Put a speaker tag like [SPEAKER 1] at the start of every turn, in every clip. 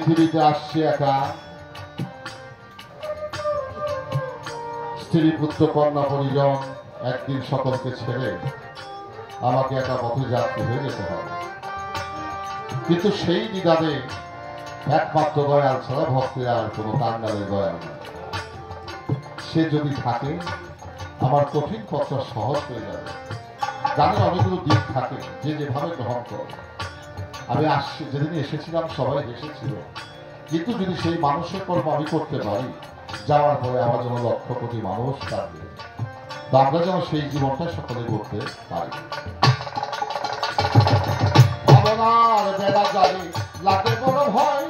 [SPEAKER 1] পৃথিবীতে আসছি একা, স্ত্রী পুত্র কন্যা পরিজন একদিন সকলকে ছেড়ে আমাকে একা পথে যাত্রী হয়ে যেতে হবে। কিন্তু সেই দ্বিধাতে একমাত্র দয়াল ছাড়া ভক্তের আর কোনো কাঙ্গালের দয়াল নেই। সে যদি থাকে আমার কঠিন পথটা সহজ হয়ে যাবে। জানেন অনেকগুলো দিক থাকে যে যেভাবে গ্রহণ করে। আমি যেদিন এসেছিলাম সবাই হেসেছিল, কিন্তু যদি সেই মানুষের কর্ম আমি করতে পারি, যাওয়ার পরে আমার জন্য লক্ষ কোটি মানুষ থাকবে, তো আমরা যেন সেই জীবনটা সকলে করতে পারি। ভাবনার বেলা যাবে লাগে বড় ভয়,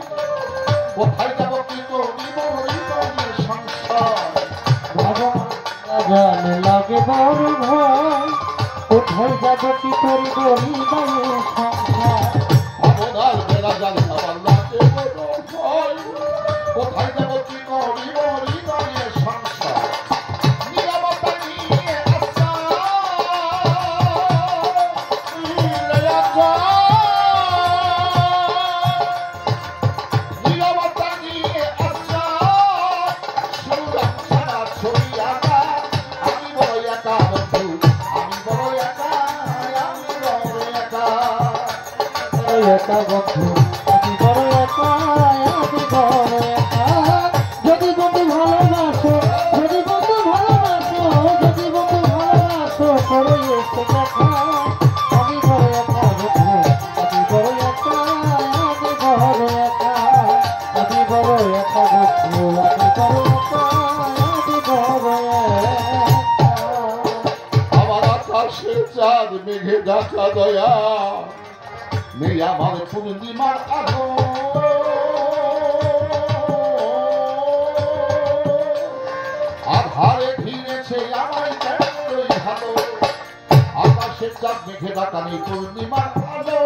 [SPEAKER 1] কোথায় যাব কি করিব সংসার।
[SPEAKER 2] ভাবনার লাগে বড় ভয়, কোথায় যাব কি করিব সংসার।
[SPEAKER 1] ভাবনার বেলা যাবে আমার লাগে বড় ভয়, কোথায় যাব কি করিব সংসার। নিরাপত্তা নিয়ে আশা নিরাপত্তা নিয়ে আশা সুরাম ছাড়া ছড়িয়া আমি বড় একা বন্ধু, আমি বড় একা, আমি বড় একা।
[SPEAKER 2] একা বন্ধু আমি বড় একা, আমি বড় একা। যদি বন্ধু ভালোবাসো, যদি বন্ধু ভালোবাসো, যদি বন্ধু ভালোবাসো, করে এসে দেখা। আমি বড় একা বন্ধু, আমি বড় একা, আমি বড় একা। আমি বড় একা বন্ধু, আমি বড় একা, আমি বড় একা।
[SPEAKER 1] আমার আকাশে চাঁদ মেঘে ঢাকা দয়া, নেই আমার পূর্ণিমার আলো। আধারে ঘিরেছে আমায় কেন্দ্রই ভালো, আকাশে চাঁদ মেঘে ঢাকা নেই পূর্ণিমার আলো।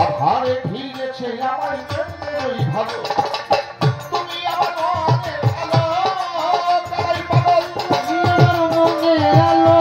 [SPEAKER 1] আধারে ঘিরেছে আমায় কেন্দ্রই ভালো, তুমি আমার মনের আলো, তাই পাগল
[SPEAKER 2] তুমি আমার মনের আলো।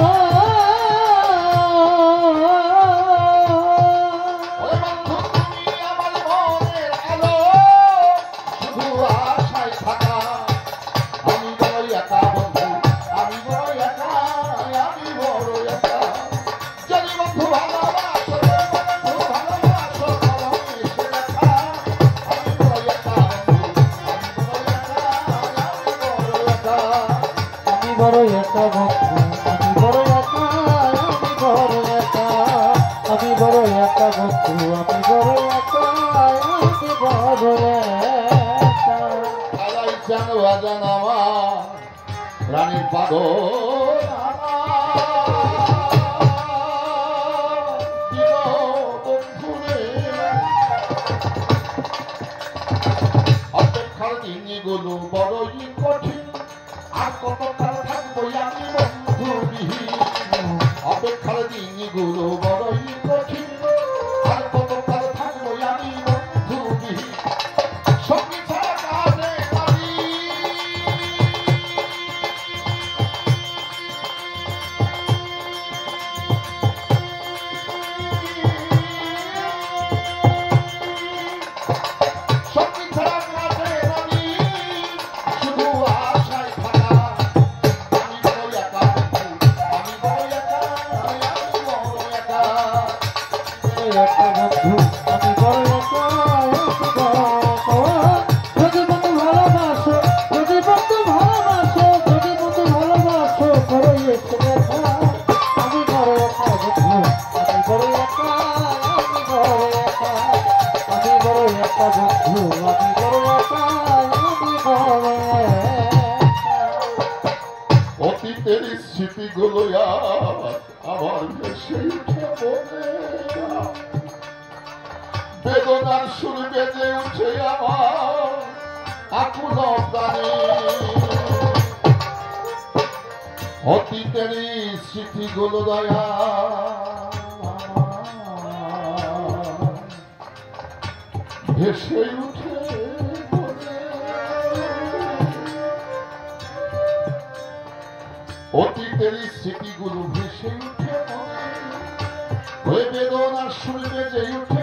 [SPEAKER 2] বড় একা বন্ধু, আমি বড় একা, আমি বড় একা। আমি বড় একা বন্ধু, আমি বড় একা, আমি বড় একা।
[SPEAKER 1] আলাই চান বাজান আমার রানীর পাগল অপেক্ষার দিনগুলো বড়ই কঠিন, আর কতকাল থাকবো আমি বন্ধুবিহীন। অপেক্ষার দিনগুলো বড়ই কঠিন, আর কতকাল থাকবো আমি বন্ধুবিহীন। সঙ্গী ছাড়া কাজে পারি, সঙ্গী ছাড়া কাজে পারি, শুধু আশায় থাকা। আমি বড় একা বন্ধু, আমি বড় একা, আমি বড় একা।
[SPEAKER 2] একা বন্ধু, আমি বড় একা, আমি বড় একা। যদি বন্ধু ভালোবাসো, যদি বন্ধু ভালোবাসো, যদি বন্ধু ভালোবাসো, করে এসে দেখা। আমি বড় একা বন্ধু, আমি বড় একা, আমি বড় একা। আমি বড় একা বন্ধু, আমি বড় একা, আমি বড় একা।
[SPEAKER 1] অতীতের স্মৃতিগুলো আমার ভেসে উঠে মনে, বেদনার সুর বেজে উঠে আমার আকুল প্রাণে। অতীতের স্মৃতিগুলো দয়া ভেসে উঠে মনে, অতীতের স্মৃতিগুলো ভেসে উঠে মনে, বেদনার সুর বেজে উঠে